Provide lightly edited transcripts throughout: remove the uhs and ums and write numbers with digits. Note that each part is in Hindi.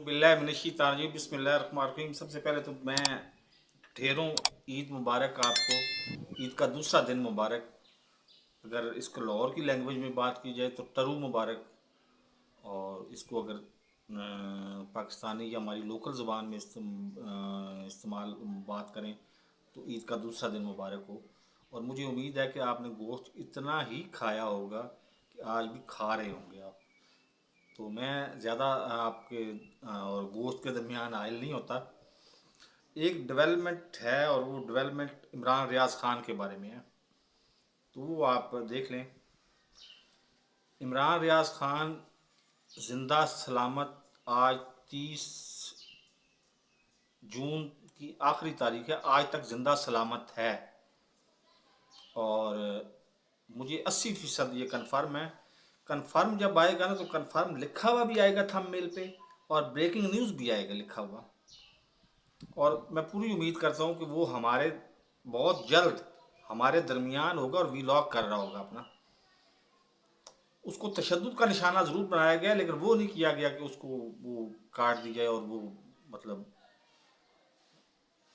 औज़ुबिल्लाहिमिनश्शैतानिर्रजीम बिस्मिल्लाहिर्रहमानिर्रहीम। सबसे पहले तो मैं ढेरों ईद मुबारक आपको। ईद का दूसरा दिन मुबारक। अगर इसको लाहौर की लैंग्वेज में बात की जाए तो टरू मुबारक, और इसको अगर पाकिस्तानी या हमारी लोकल ज़ुबान में इस्तेमाल बात करें तो ईद का दूसरा दिन मुबारक हो। और मुझे उम्मीद है कि आपने गोश्त इतना ही खाया होगा कि आज भी खा रहे होंगे आप। तो मैं ज़्यादा आपके और गोश्त के दरमियान आयल नहीं होता। एक डेवलपमेंट है और वो डेवलपमेंट इमरान रियाज खान के बारे में है, तो वो आप देख लें। इमरान रियाज खान जिंदा सलामत आज 30 जून की आखिरी तारीख है, आज तक जिंदा सलामत है। और मुझे 80% ये कन्फर्म है। कन्फर्म जब आएगा ना तो कन्फर्म लिखा हुआ भी आएगा थंबनेल पे, और ब्रेकिंग न्यूज़ भी आएगा लिखा हुआ। और मैं पूरी उम्मीद करता हूँ कि वो हमारे बहुत जल्द हमारे दरमियान होगा और वीलॉग कर रहा होगा अपना। उसको तशद्दुद का निशाना ज़रूर बनाया गया, लेकिन वो नहीं किया गया कि उसको वो काट दी जाए, और वो मतलब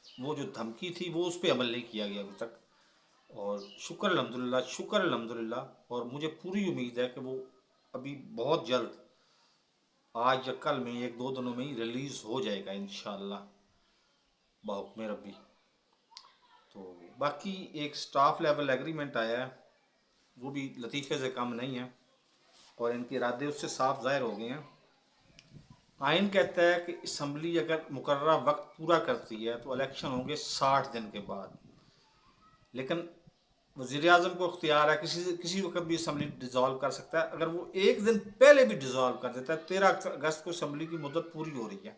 वो जो धमकी थी वो उस पर अमल नहीं किया गया अभी तक। और शुक्र अल्हम्दुलिल्लाह, शुक्र अल्हम्दुलिल्लाह। और मुझे पूरी उम्मीद है कि वो अभी बहुत जल्द, आज या कल में, एक दो दिनों में ही रिलीज़ हो जाएगा इंशाअल्लाह बहुक्म रब्बी। तो बाकी एक स्टाफ लेवल एग्रीमेंट आया है, वो भी लतीफ़े से कम नहीं है, और इनके इरादे उससे साफ ज़ाहिर हो गए हैं। आइन कहता है कि असम्बली अगर मुकर्ररा वक्त पूरा करती है तो इलेक्शन होंगे 60 दिन के बाद। लेकिन वज़ीर-ए-आज़म को इख्तियार है, किसी वक्त भी असम्बली डिज़ोल्व कर सकता है। अगर वो एक दिन पहले भी डिज़ोल्व कर देता है, 13 अगस्त को असम्बली की मुद्दत पूरी हो रही है,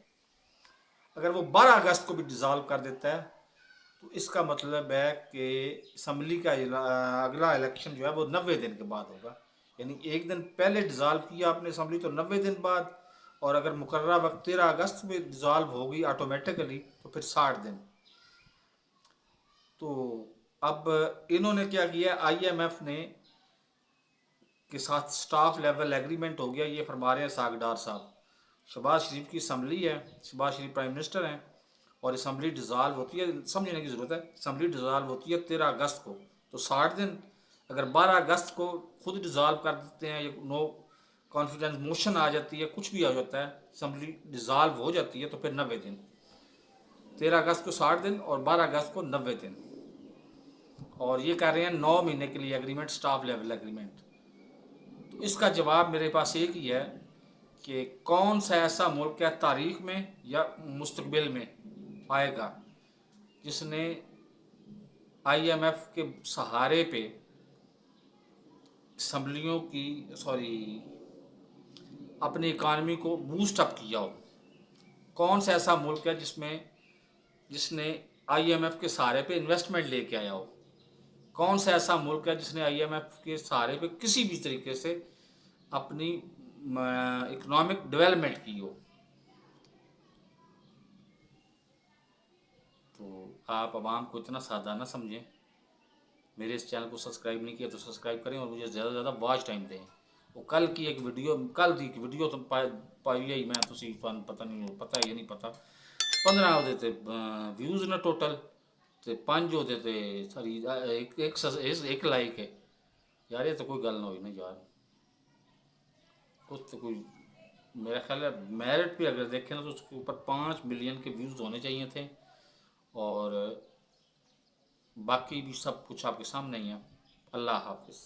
अगर वो 12 अगस्त को भी डिज़ोल्व कर देता है तो इसका मतलब है कि असम्बली का अगला इलेक्शन जो है वो 90 दिन के बाद होगा। यानी एक दिन पहले डिज़ोल्व किया आपने असम्बली तो 90 दिन बाद, और अगर मुकर्ररा वक्त 13 अगस्त में डिज़ोल्व होगी ऑटोमेटिकली तो फिर 60 दिन। तो अब इन्होंने क्या किया, IMF ने के साथ स्टाफ लेवल एग्रीमेंट हो गया। ये फरमा रहे हैं सागडार साहब। शहबाज शरीफ की असम्बली है, शहबाज शरीफ प्राइम मिनिस्टर हैं, और असम्बली डिज़ोल्व होती है, समझने की ज़रूरत है, असम्बली डिज़ोल्व होती है 13 अगस्त को, तो 60 दिन। अगर 12 अगस्त को खुद डिज़ोल्व कर देते हैं, या नो कॉन्फिडेंस मोशन आ जाती है, कुछ भी आ जाता है, असम्बली डिज़ोल्व हो जाती है, तो फिर 90 दिन। 13 अगस्त को 60 दिन और 12 अगस्त को 90 दिन। और ये कह रहे हैं 9 महीने के लिए एग्रीमेंट, स्टाफ लेवल एग्रीमेंट। तो इसका जवाब मेरे पास एक ही है कि कौन सा ऐसा मुल्क है तारीख में या मुस्तकबिल में आएगा जिसने IMF के सहारे पे असम्बलियों की अपनी इकानमी को बूस्ट अप किया हो। कौन सा ऐसा मुल्क है जिसने IMF के सहारे पे इन्वेस्टमेंट लेके आया हो। कौन सा ऐसा मुल्क है जिसने IMF के सहारे पे किसी भी तरीके से अपनी इकोनॉमिक डेवलपमेंट की हो। तो आप आवाम को इतना सादा ना समझें। मेरे इस चैनल को सब्सक्राइब नहीं किया तो सब्सक्राइब करें, और मुझे ज़्यादा से ज़्यादा वॉच टाइम दें। वो कल की एक वीडियो तो पाई है मैं, तुसी पता नहीं, पता है या नहीं पता, 15 होते थे व्यूज़ ना टोटल, तो 5 होते थे सारी एक लाइक है। यार ये तो कोई गल ना हुई ना यार, कुछ तो कोई, मेरा ख्याल है मेरिट पे अगर देखें ना तो उसके ऊपर 5 मिलियन के व्यूज़ होने चाहिए थे, और बाकी भी सब कुछ आपके सामने ही है। अल्लाह हाफिज़।